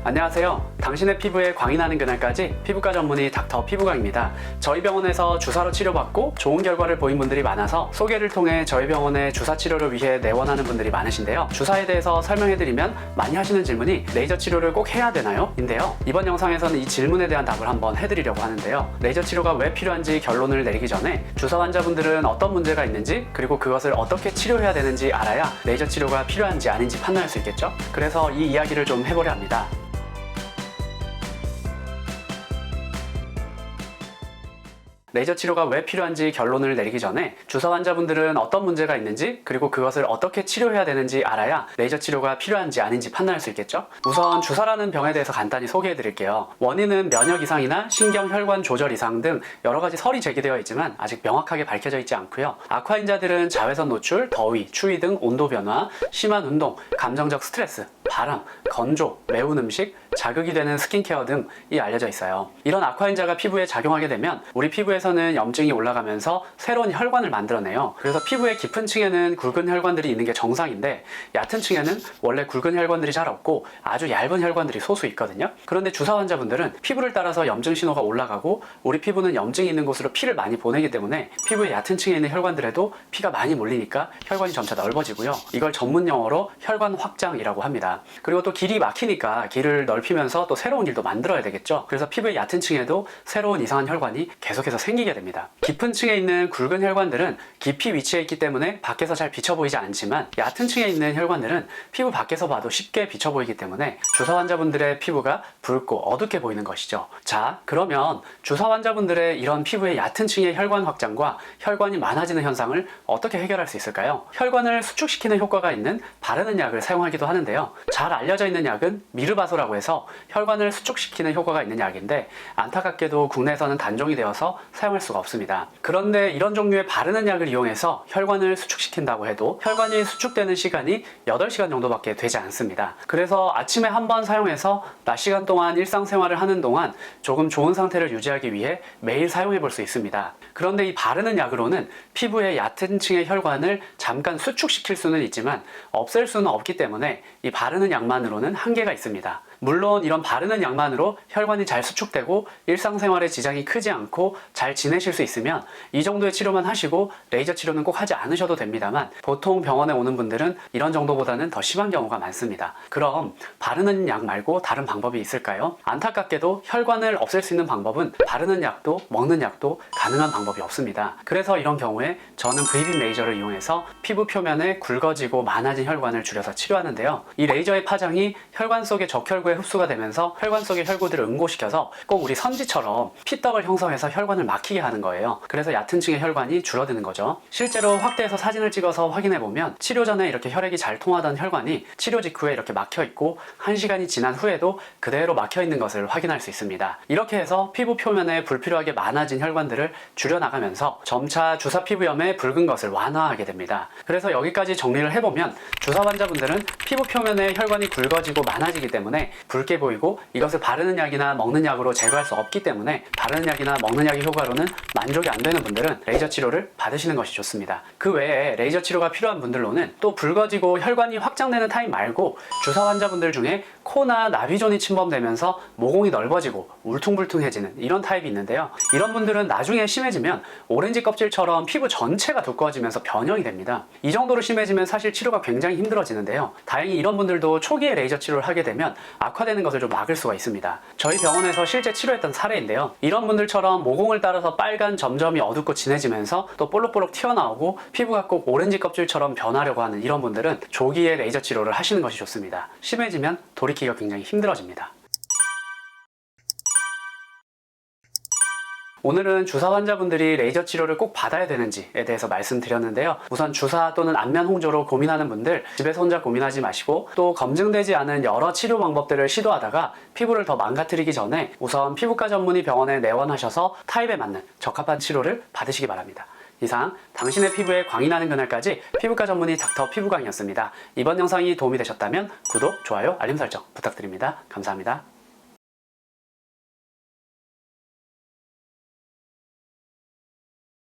안녕하세요. 당신의 피부에 광이 나는 그날까지 피부과 전문의 닥터 피부광입니다. 저희 병원에서 주사로 치료받고 좋은 결과를 보인 분들이 많아서 소개를 통해 저희 병원에 주사 치료를 위해 내원하는 분들이 많으신데요. 주사에 대해서 설명해드리면 많이 하시는 질문이 레이저 치료를 꼭 해야 되나요? 인데요. 이번 영상에서는 이 질문에 대한 답을 한번 해드리려고 하는데요. 레이저 치료가 왜 필요한지 결론을 내리기 전에 주사 환자분들은 어떤 문제가 있는지 그리고 그것을 어떻게 치료해야 되는지 알아야 레이저 치료가 필요한지 아닌지 판단할 수 있겠죠? 그래서 이 이야기를 좀 해보려 합니다. 레이저 치료가 왜 필요한지 결론을 내리기 전에 주사 환자분들은 어떤 문제가 있는지 그리고 그것을 어떻게 치료해야 되는지 알아야 레이저 치료가 필요한지 아닌지 판단할 수 있겠죠? 우선 주사라는 병에 대해서 간단히 소개해 드릴게요. 원인은 면역 이상이나 신경 혈관 조절 이상 등 여러 가지 설이 제기되어 있지만 아직 명확하게 밝혀져 있지 않고요. 악화 인자들은 자외선 노출, 더위, 추위 등 온도 변화, 심한 운동, 감정적 스트레스, 바람, 건조, 매운 음식, 자극이 되는 스킨케어 등이 알려져 있어요. 이런 악화인자가 피부에 작용하게 되면 우리 피부에서는 염증이 올라가면서 새로운 혈관을 만들어내요. 그래서 피부의 깊은 층에는 굵은 혈관들이 있는 게 정상인데 얕은 층에는 원래 굵은 혈관들이 잘 없고 아주 얇은 혈관들이 소수 있거든요. 그런데 주사 환자분들은 피부를 따라서 염증 신호가 올라가고 우리 피부는 염증이 있는 곳으로 피를 많이 보내기 때문에 피부의 얕은 층에 있는 혈관들에도 피가 많이 몰리니까 혈관이 점차 넓어지고요. 이걸 전문 용어로 혈관 확장이라고 합니다. 그리고 또 길이 막히니까 길을 넓히면서 또 새로운 길도 만들어야 되겠죠. 그래서 피부의 얕은 층에도 새로운 이상한 혈관이 계속해서 생기게 됩니다. 깊은 층에 있는 굵은 혈관들은 깊이 위치해 있기 때문에 밖에서 잘 비쳐 보이지 않지만 얕은 층에 있는 혈관들은 피부 밖에서 봐도 쉽게 비쳐 보이기 때문에 주사 환자분들의 피부가 붉고 어둡게 보이는 것이죠. 자, 그러면 주사 환자분들의 이런 피부의 얕은 층의 혈관 확장과 혈관이 많아지는 현상을 어떻게 해결할 수 있을까요? 혈관을 수축시키는 효과가 있는 바르는 약을 사용하기도 하는데요. 잘 알려져 있는 약은 미르바소라고 해서 혈관을 수축시키는 효과가 있는 약인데 안타깝게도 국내에서는 단종이 되어서 사용할 수가 없습니다. 그런데 이런 종류의 바르는 약을 이용해서 혈관을 수축시킨다고 해도 혈관이 수축되는 시간이 8시간 정도밖에 되지 않습니다. 그래서 아침에 한 번 사용해서 낮 시간 동안 일상생활을 하는 동안 조금 좋은 상태를 유지하기 위해 매일 사용해 볼 수 있습니다. 그런데 이 바르는 약으로는 피부의 얕은 층의 혈관을 잠깐 수축시킬 수는 있지만 없앨 수는 없기 때문에 이 바르는 약만으로는 한계가 있습니다. 물론 이런 바르는 약만으로 혈관이 잘 수축되고 일상생활에 지장이 크지 않고 잘 지내실 수 있으면 이 정도의 치료만 하시고 레이저 치료는 꼭 하지 않으셔도 됩니다만 보통 병원에 오는 분들은 이런 정도보다는 더 심한 경우가 많습니다. 그럼 바르는 약 말고 다른 방법이 있을까요? 안타깝게도 혈관을 없앨 수 있는 방법은 바르는 약도 먹는 약도 가능한 방법이 없습니다. 그래서 이런 경우에 저는 V빔 레이저를 이용해서 피부 표면에 굵어지고 많아진 혈관을 줄여서 치료하는데요. 이 레이저의 파장이 혈관 속의 적혈구에 흡수가 되면서 혈관 속의 혈구들을 응고시켜서 꼭 우리 선지처럼 피떡을 형성해서 혈관을 막히게 하는 거예요. 그래서 얕은 층의 혈관이 줄어드는 거죠. 실제로 확대해서 사진을 찍어서 확인해보면 치료 전에 이렇게 혈액이 잘 통하던 혈관이 치료 직후에 이렇게 막혀있고 1시간이 지난 후에도 그대로 막혀있는 것을 확인할 수 있습니다. 이렇게 해서 피부 표면에 불필요하게 많아진 혈관들을 줄여나가면서 점차 주사 피부염의 붉은 것을 완화하게 됩니다. 그래서 여기까지 정리를 해보면 주사 환자분들은 피부 표면에 혈관이 굵어지고 많아지기 때문에 붉게 보이고 이것을 바르는 약이나 먹는 약으로 제거할 수 없기 때문에 바르는 약이나 먹는 약의 효과로는 만족이 안 되는 분들은 레이저 치료를 받으시는 것이 좋습니다. 그 외에 레이저 치료가 필요한 분들로는 또 붉어지고 혈관이 확장되는 타입 말고 주사 환자분들 중에 코나 나비존이 침범되면서 모공이 넓어지고 울퉁불퉁해지는 이런 타입이 있는데요. 이런 분들은 나중에 심해지면 오렌지 껍질처럼 피부 전체가 두꺼워지면서 변형이 됩니다. 이 정도로 심해지면 사실 치료가 굉장히 힘들어지는데요. 다행히 이런 분들도 초기에 레이저 치료를 하게 되면 악화되는 것을 좀 막을 수가 있습니다. 저희 병원에서 실제 치료했던 사례인데요. 이런 분들처럼 모공을 따라서 빨간 점점이 어둡고 진해지면서 또 볼록볼록 튀어나오고 피부가 꼭 오렌지 껍질처럼 변하려고 하는 이런 분들은 조기에 레이저 치료를 하시는 것이 좋습니다. 심해지면 돌이키기가 굉장히 힘들어집니다. 오늘은 주사 환자분들이 레이저 치료를 꼭 받아야 되는지에 대해서 말씀드렸는데요. 우선 주사 또는 안면 홍조로 고민하는 분들 집에서 혼자 고민하지 마시고 또 검증되지 않은 여러 치료 방법들을 시도하다가 피부를 더 망가뜨리기 전에 우선 피부과 전문의 병원에 내원하셔서 타입에 맞는 적합한 치료를 받으시기 바랍니다. 이상 당신의 피부에 광이 나는 그날까지 피부과 전문의 닥터 피부광이었습니다. 이번 영상이 도움이 되셨다면 구독, 좋아요, 알림 설정 부탁드립니다. 감사합니다.